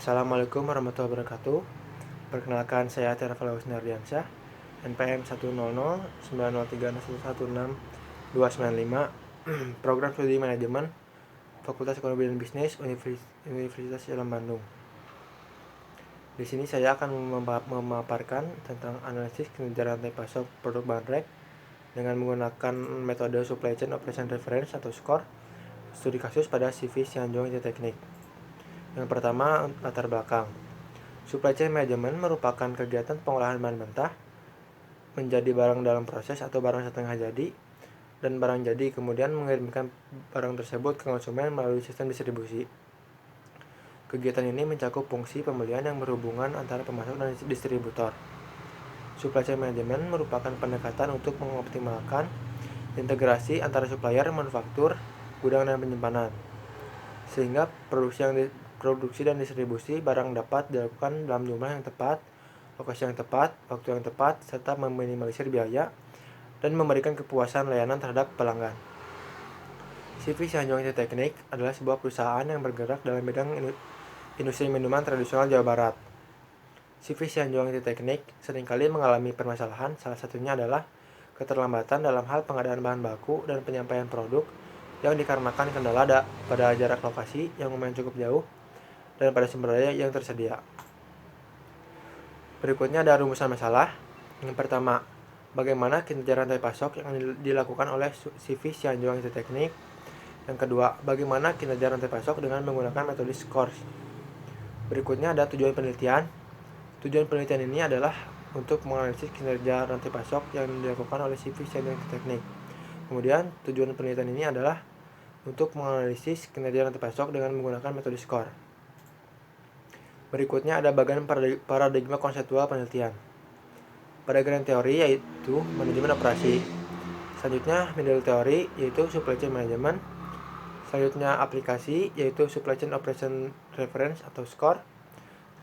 Assalamualaikum warahmatullahi wabarakatuh. Perkenalkan, saya Tervalus Nardiansyah, NPM 10090303116 Program Studi Manajemen, Fakultas Ekonomi dan Bisnis, Universitas Islam Bandung. Di sini saya akan memaparkan tentang analisis kinerja rantai pasok produk bahan dengan menggunakan metode Supply Chain Operation Reference atau SCORE, studi kasus pada CV Sianjong Teknik. Yang pertama, latar belakang. Supply chain management merupakan kegiatan pengolahan bahan mentah menjadi barang dalam proses atau barang setengah jadi dan barang jadi, kemudian mengirimkan barang tersebut ke konsumen melalui sistem distribusi. Kegiatan ini mencakup fungsi pembelian yang berhubungan antara pemasok dan distributor. Supply chain management merupakan pendekatan untuk mengoptimalkan integrasi antara supplier, manufaktur, gudang, dan penyimpanan, sehingga produksi dan distribusi barang dapat dilakukan dalam jumlah yang tepat, lokasi yang tepat, waktu yang tepat, serta meminimalisir biaya dan memberikan kepuasan layanan terhadap pelanggan. CV Sianjong Teknik adalah sebuah perusahaan yang bergerak dalam bidang industri minuman tradisional Jawa Barat. CV Sianjong Teknik seringkali mengalami permasalahan, salah satunya adalah keterlambatan dalam hal pengadaan bahan baku dan penyampaian produk yang dikarenakan kendala pada jarak lokasi yang lumayan cukup jauh dan pada sumber daya yang tersedia. Berikutnya ada rumusan masalah. Yang pertama, bagaimana kinerja rantai pasok yang dilakukan oleh CV Sianjong Teknik. Yang kedua, bagaimana kinerja rantai pasok dengan menggunakan metode SCORE. Berikutnya ada tujuan penelitian. Tujuan penelitian ini adalah untuk menganalisis kinerja rantai pasok yang dilakukan oleh CV Sianjong Teknik. Kemudian, tujuan penelitian ini adalah untuk menganalisis kinerja rantai pasok dengan menggunakan metode SCORE. Berikutnya ada bagian paradigma konseptual penelitian. Paradigma teori yaitu manajemen operasi. Selanjutnya middle teori yaitu supply chain management. Selanjutnya aplikasi yaitu supply chain operation reference atau SCORE.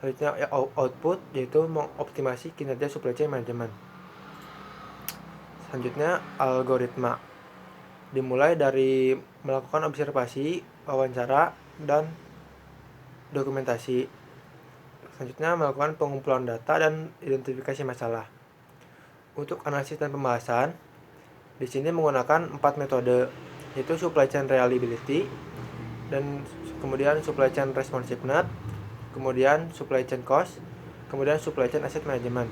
Selanjutnya output yaitu mengoptimasi kinerja supply chain management. Selanjutnya algoritma. Dimulai dari melakukan observasi, wawancara, dan dokumentasi. Selanjutnya melakukan pengumpulan data dan identifikasi masalah. Untuk analisis dan pembahasan, di sini menggunakan 4 metode, yaitu supply chain reliability, dan kemudian supply chain responsiveness, kemudian supply chain cost, kemudian supply chain asset management.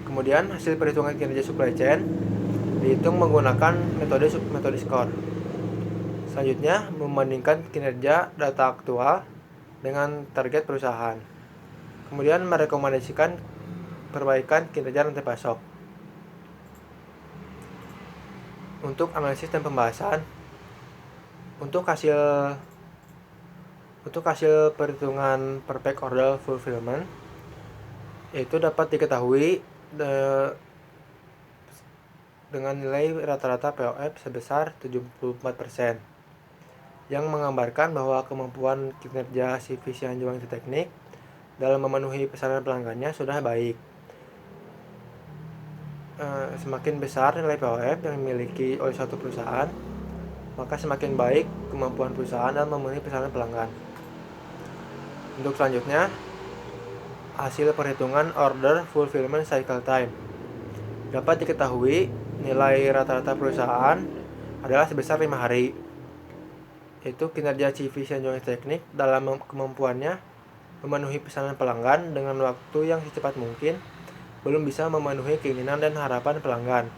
Kemudian hasil perhitungan kinerja supply chain dihitung menggunakan metode SCORE. Selanjutnya membandingkan kinerja data aktual dengan target perusahaan. Kemudian merekomendasikan perbaikan kinerja rantai pasok. Untuk analisis dan pembahasan, untuk hasil perhitungan perfect order fulfillment yaitu dapat diketahui dengan nilai rata-rata POF sebesar 74%, yang menggambarkan bahwa kemampuan kinerja CV Sianjong Teknik dalam memenuhi pesanan pelanggannya sudah baik. Semakin besar nilai POF yang dimiliki oleh suatu perusahaan, maka semakin baik kemampuan perusahaan dalam memenuhi pesanan pelanggan. Untuk selanjutnya, hasil perhitungan order fulfillment cycle time. Dapat diketahui nilai rata-rata perusahaan adalah sebesar 5 hari. Yaitu kinerja CV Sianjong Teknik dalam kemampuannya memenuhi pesanan pelanggan dengan waktu yang secepat mungkin belum bisa memenuhi keinginan dan harapan pelanggan,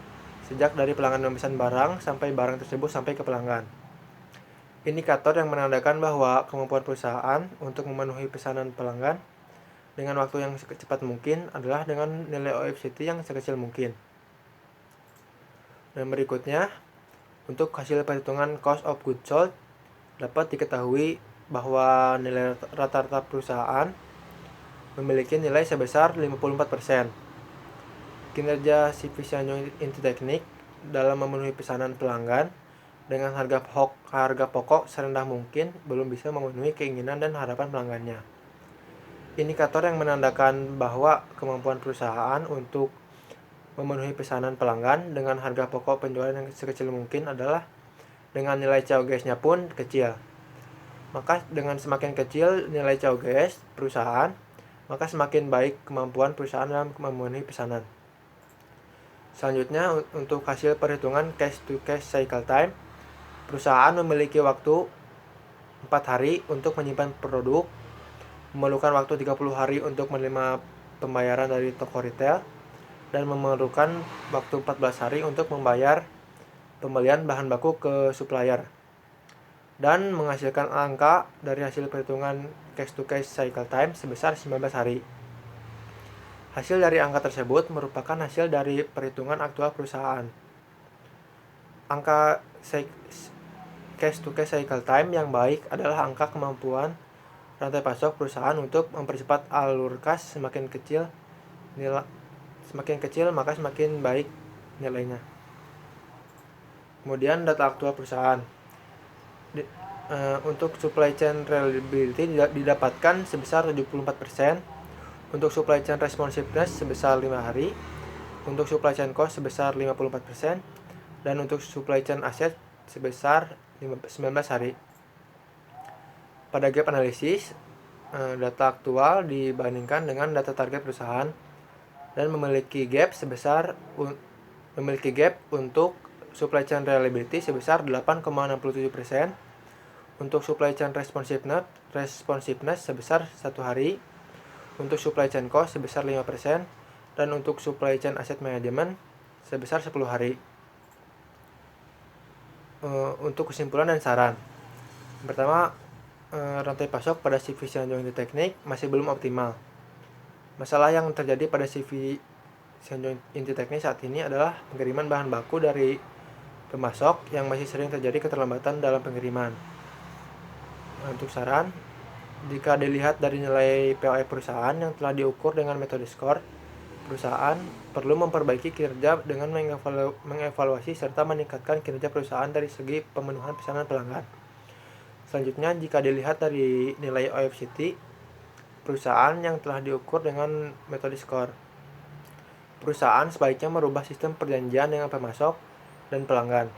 sejak dari pelanggan memesan barang sampai barang tersebut sampai ke pelanggan. Indikator yang menandakan bahwa kemampuan perusahaan untuk memenuhi pesanan pelanggan dengan waktu yang secepat mungkin adalah dengan nilai OFCT yang sekecil mungkin. Dan berikutnya, untuk hasil perhitungan cost of goods sold, dapat diketahui bahwa nilai rata-rata perusahaan memiliki nilai sebesar 54%. Kinerja CV Sianjong Teknik dalam memenuhi pesanan pelanggan dengan harga pokok serendah mungkin belum bisa memenuhi keinginan dan harapan pelanggannya. Indikator yang menandakan bahwa kemampuan perusahaan untuk memenuhi pesanan pelanggan dengan harga pokok penjualan yang sekecil mungkin adalah dengan nilai COGS-nya pun kecil. Maka dengan semakin kecil nilai COGS perusahaan, maka semakin baik kemampuan perusahaan dalam memenuhi pesanan. Selanjutnya, untuk hasil perhitungan cash to cash cycle time, perusahaan memiliki waktu 4 hari untuk menyimpan produk, memerlukan waktu 30 hari untuk menerima pembayaran dari toko retail, dan memerlukan waktu 14 hari untuk membayar pembelian bahan baku ke supplier, dan menghasilkan angka dari hasil perhitungan cash to cash cycle time sebesar 19 hari. Hasil dari angka tersebut merupakan hasil dari perhitungan aktual perusahaan. Angka cash to cash cycle time yang baik adalah angka kemampuan rantai pasok perusahaan untuk mempercepat alur kas. Semakin kecil maka semakin baik nilainya. Kemudian data aktual perusahaan. Untuk supply chain reliability didapatkan sebesar 74%, untuk supply chain responsiveness sebesar 5 hari, untuk supply chain cost sebesar 54%, dan untuk supply chain asset sebesar 19 hari. Pada gap analysis, data aktual dibandingkan dengan data target perusahaan dan memiliki gap untuk supply chain reliability sebesar 8,67%, untuk supply chain responsiveness sebesar 1 hari, untuk supply chain cost sebesar 5%, dan untuk supply chain asset management sebesar 10 hari. Untuk kesimpulan dan saran. Pertama, rantai pasok pada CV Seonjong Inti Teknik masih belum optimal. Masalah yang terjadi pada CV Seonjong Inti Teknik saat ini adalah pengiriman bahan baku dari pemasok yang masih sering terjadi keterlambatan dalam pengiriman. Untuk saran, jika dilihat dari nilai POE perusahaan yang telah diukur dengan metode SCORE, perusahaan perlu memperbaiki kinerja dengan mengevaluasi serta meningkatkan kinerja perusahaan dari segi pemenuhan pesanan pelanggan. Selanjutnya, jika dilihat dari nilai OFCT perusahaan yang telah diukur dengan metode SCORE, perusahaan sebaiknya merubah sistem perjanjian dengan pemasok dan pelanggan,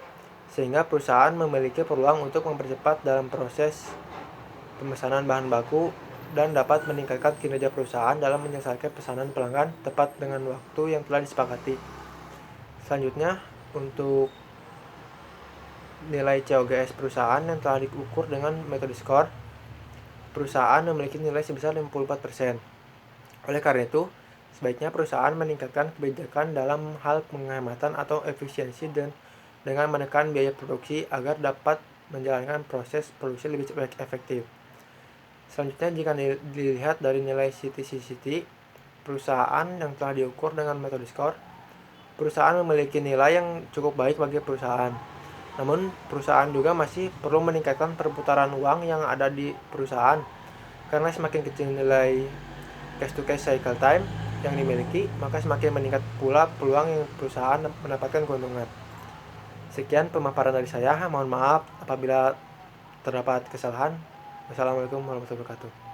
sehingga perusahaan memiliki peluang untuk mempercepat dalam proses pemesanan bahan baku dan dapat meningkatkan kinerja perusahaan dalam menyelesaikan pesanan pelanggan tepat dengan waktu yang telah disepakati. Selanjutnya, untuk nilai COGS perusahaan yang telah diukur dengan metode SCORE, perusahaan memiliki nilai sebesar 54%. Oleh karena itu, sebaiknya perusahaan meningkatkan kebijakan dalam hal penghematan atau efisiensi dengan menekan biaya produksi agar dapat menjalankan proses produksi lebih efektif. Selanjutnya, jika dilihat dari nilai CTCCT perusahaan yang telah diukur dengan metode SCORE, perusahaan memiliki nilai yang cukup baik bagi perusahaan. Namun, perusahaan juga masih perlu meningkatkan perputaran uang yang ada di perusahaan, karena semakin kecil nilai cash to cash cycle time yang dimiliki, maka semakin meningkat pula peluang yang perusahaan mendapatkan keuntungan. Sekian pemaparan dari saya. Mohon maaf apabila terdapat kesalahan. Wassalamualaikum warahmatullahi wabarakatuh.